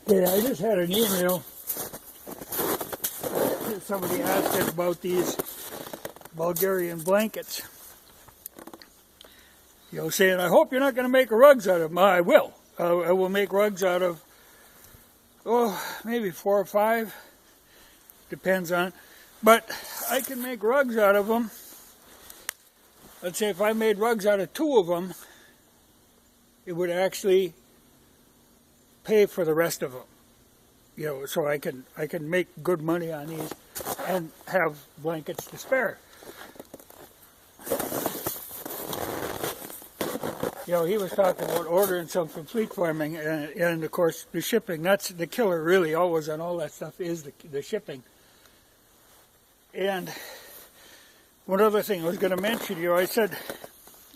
Okay, I just had an email. Somebody asked about these Bulgarian blankets. You know, saying, I hope you're not going to make rugs out of them. I will. I will make rugs out of, maybe 4 or 5. Depends on. But I can make rugs out of them. Let's say if I made rugs out of 2 of them, it would actually pay for the rest of them. You know, so I can make good money on these and have blankets to spare. You know, he was talking about ordering some from Fleet Farming, and of course the shipping. That's the killer, really. Always on all that stuff is the shipping. And one other thing I was going to mention, you know, I said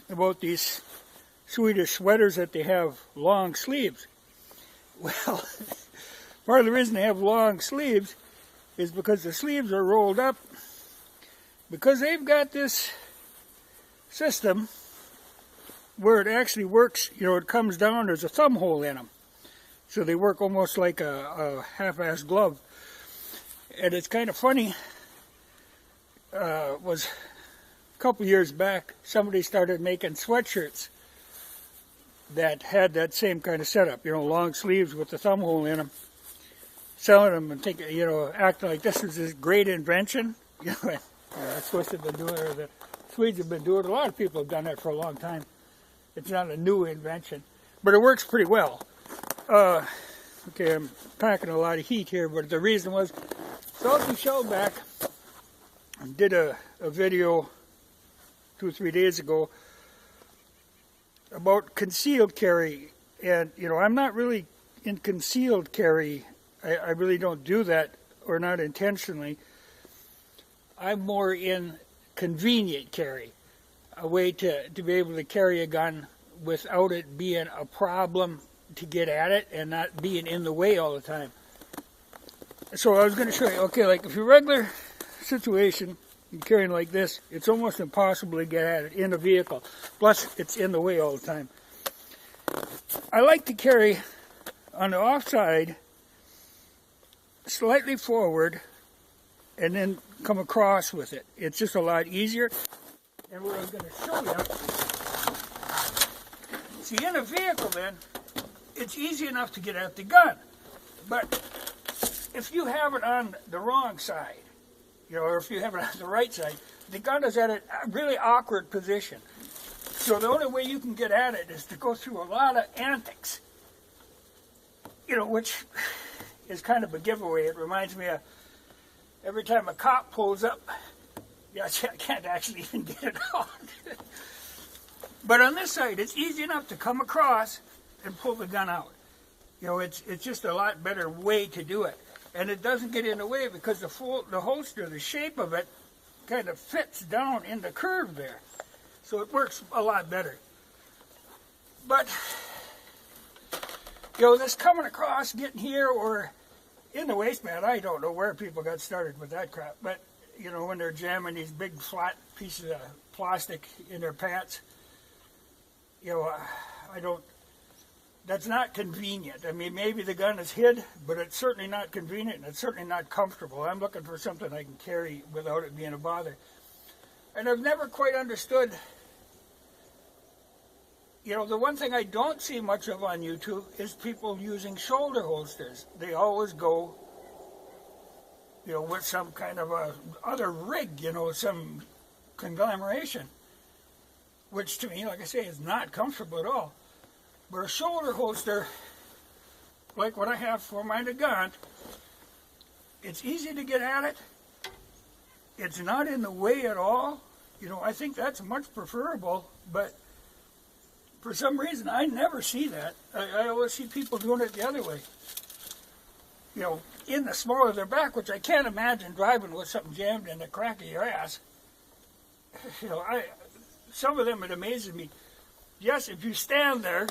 about these Swedish sweaters that they have long sleeves. Well, part of the reason they have long sleeves is because the sleeves are rolled up, because they've got this system where it actually works. You know, it comes down, there's a thumb hole in them. So they work almost like a half-assed glove. And it's kind of funny, was a couple years back, somebody started making sweatshirts that had that same kind of setup, you know, long sleeves with the thumb hole in them, selling them and thinking, you know, acting like this is this great invention. You know, the Swiss have been doing it, or the Swedes have been doing it. A lot of people have done that for a long time. It's not a new invention, but it works pretty well. Okay, I'm packing a lot of heat here, but the reason was saltyshellback did a video 2 or 3 days ago about concealed carry, and you know, I'm not really in concealed carry. I really don't do that, or not intentionally. I'm more in convenient carry, a way to be able to carry a gun without it being a problem to get at it and not being in the way all the time. So I was going to show you, okay, like if your regular situation, you're carrying like this, it's almost impossible to get at it in a vehicle. Plus, it's in the way all the time. I like to carry on the offside, slightly forward, and then come across with it. It's just a lot easier. And what I'm going to show you, see, in a vehicle then, it's easy enough to get at the gun. But if you have it on the wrong side, you know, or if you have it on the right side, the gun is at a really awkward position. So the only way you can get at it is to go through a lot of antics, you know, which is kind of a giveaway. It reminds me of every time a cop pulls up, yeah, I can't actually even get it out. But on this side, it's easy enough to come across and pull the gun out. You know, it's just a lot better way to do it. And it doesn't get in the way because the holster, the shape of it, kind of fits down in the curve there. So it works a lot better. But, you know, this coming across, getting here, or in the waistband, I don't know where people got started with that crap. But, you know, when they're jamming these big flat pieces of plastic in their pants, you know, that's not convenient. I mean, maybe the gun is hid, but it's certainly not convenient, and it's certainly not comfortable. I'm looking for something I can carry without it being a bother. And I've never quite understood, you know, the one thing I don't see much of on YouTube is people using shoulder holsters. They always go, you know, with some kind of a other rig, you know, some conglomeration, which to me, like I say, is not comfortable at all. But a shoulder holster, like what I have for my gun, it's easy to get at it. It's not in the way at all. You know, I think that's much preferable, but for some reason, I never see that. I always see people doing it the other way. You know, in the small of their back, which I can't imagine driving with something jammed in the crack of your ass. You know, some of them, it amazes me. Yes, if you stand there,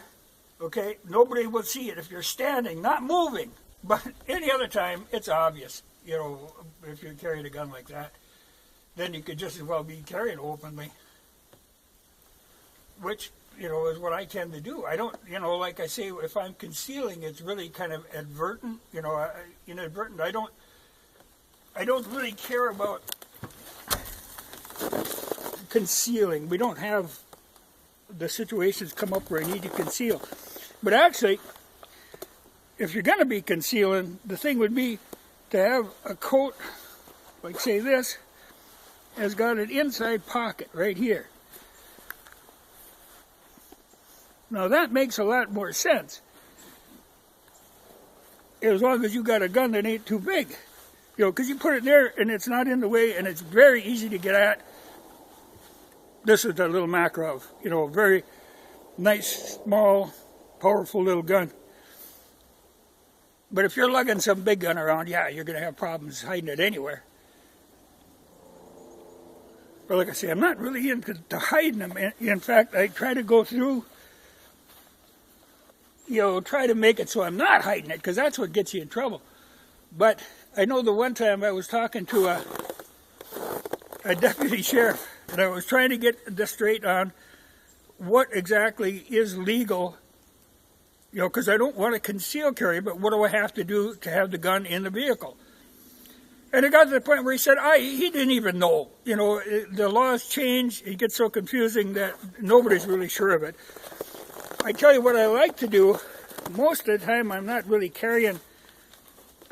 okay, nobody will see it if you're standing, not moving. But any other time, it's obvious. You know, if you're carrying a gun like that, then you could just as well be carrying it openly. Which, is what I tend to do. I don't, like I say, if I'm concealing, it's really kind of advertent, inadvertent. I don't really care about concealing. We don't have the situations come up where I need to conceal. But actually, if you're going to be concealing, the thing would be to have a coat, like say this, has got an inside pocket right here. Now that makes a lot more sense, as long as you got a gun that ain't too big. Because you put it there and it's not in the way and it's very easy to get at. This is a little Makarov, a very nice, small, powerful little gun. But if you're lugging some big gun around, yeah, you're going to have problems hiding it anywhere. But like I say, I'm not really into hiding them. In fact, I try to go through, try to make it so I'm not hiding it, because that's what gets you in trouble. But I know the one time I was talking to a deputy sheriff, and I was trying to get this straight on what exactly is legal, because I don't want to conceal carry, but what do I have to do to have the gun in the vehicle? And it got to the point where he said, he didn't even know. The laws change. It gets so confusing that nobody's really sure of it. I tell you what I like to do, most of the time I'm not really carrying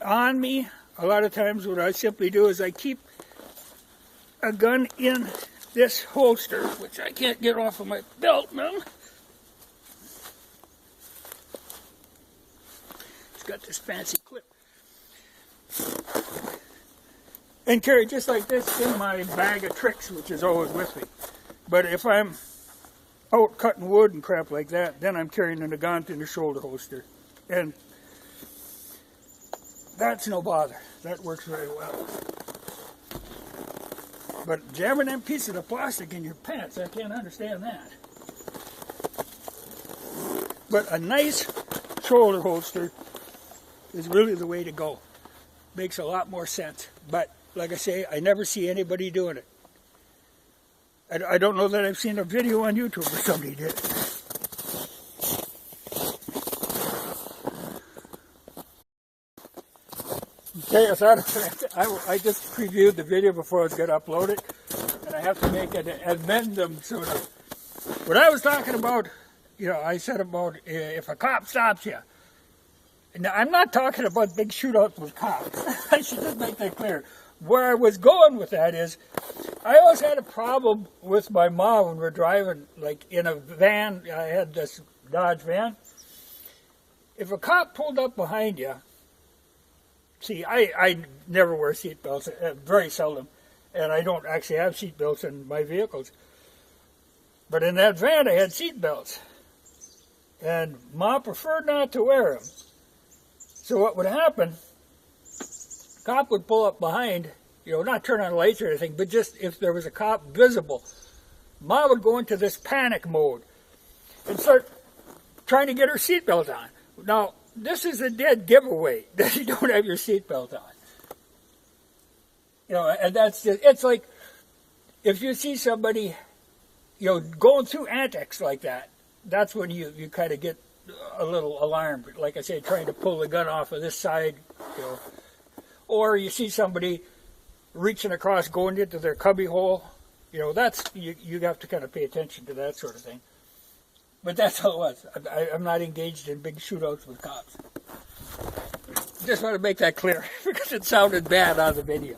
on me. A lot of times what I simply do is I keep a gun in this holster, which I can't get off of my belt now. It's got this fancy clip. And carry just like this in my bag of tricks, which is always with me. But if I'm out cutting wood and crap like that, then I'm carrying the gun in the shoulder holster. And that's no bother. That works very well. But jamming them pieces of plastic in your pants, I can't understand that. But a nice shoulder holster is really the way to go. Makes a lot more sense. But like I say, I never see anybody doing it. I don't know that I've seen a video on YouTube where somebody did it. Okay, I just previewed the video before I was going to upload it, and I have to make an addendum sort of. What I was talking about, I said about if a cop stops you. Now, I'm not talking about big shootouts with cops. I should just make that clear. Where I was going with that is, I always had a problem with my mom when we're driving, like in a van. I had this Dodge van. If a cop pulled up behind you, see, I never wear seatbelts, very seldom, and I don't actually have seatbelts in my vehicles. But in that van, I had seatbelts, and Mom preferred not to wear them. So what would happen, cop would pull up behind, not turn on lights or anything, but just if there was a cop visible, Mom would go into this panic mode and start trying to get her seatbelt on. Now, this is a dead giveaway that you don't have your seatbelt on. And that's just, it's like, if you see somebody, going through antics like that, that's when you kind of get a little alarmed. Like I say, trying to pull the gun off of this side, or you see somebody reaching across, going into their cubby hole. That's, you have to kind of pay attention to that sort of thing. But that's all it was. I'm not engaged in big shootouts with cops. Just want to make that clear because it sounded bad on the video.